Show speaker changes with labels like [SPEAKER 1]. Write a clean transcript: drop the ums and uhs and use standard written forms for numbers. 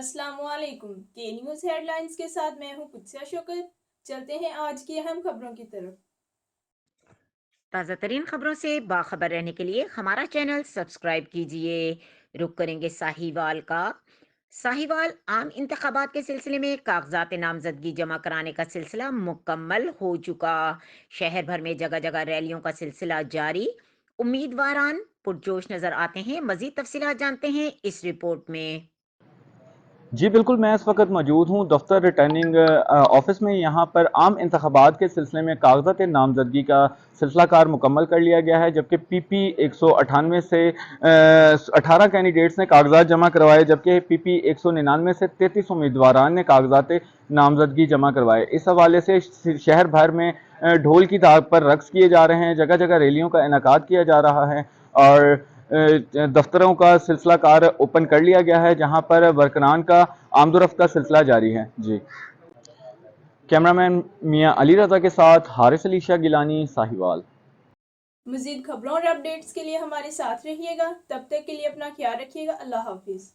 [SPEAKER 1] अस्सलाम वालेकुम। के न्यूज़ हेडलाइंस के साथ मैं हूं पुत्सिया शौकत। चलते हैं आज की अहम खबरों की तरफ।
[SPEAKER 2] ताज़ा तरीन खबरों से बाखबर रहने के लिए हमारा चैनल सब्सक्राइब कीजिए। रुक करेंगे साहिवाल का। साहिवाल आम इंतखाबात के सिलसिले में कागजात नामजदगी जमा कराने का सिलसिला मुकम्मल हो चुका। शहर भर में जगह जगह रैलियों का सिलसिला जारी। उम्मीदवारान पुरजोश नजर आते हैं। मजीद तफसीलात जानते हैं इस रिपोर्ट में।
[SPEAKER 3] जी बिल्कुल, मैं इस वक्त मौजूद हूँ दफ्तर रिटर्निंग ऑफिस में। यहाँ पर आम इंतखाबात के सिलसिले में कागजात नामजदगी का सिलसिला कार मुकम्मल कर लिया गया है, जबकि PP 198 से 18 कैंडिडेट्स ने कागजात जमा करवाए, जबकि PP 199 से 33 उम्मीदवारान ने कागजात नामजदगी जमा करवाए। इस हवाले से शहर भर में ढोल की ताक पर रक्स किए जा रहे हैं, जगह जगह रैलियों का इनेकाद किया जा रहा है और दफ्तरों का सिलसिला कार ओपन कर लिया गया है, जहां पर वर्करान का आमदोरफ्त का सिलसिला जारी है। जी, कैमरामैन मियां अली रजा के साथ हारिस अली शाह गिलानी, साहिवाल।
[SPEAKER 1] मजीद खबरों और अपडेट्स के लिए हमारे साथ रहिएगा। तब तक के लिए अपना ख्याल रखिएगा। अल्लाह हाफिज।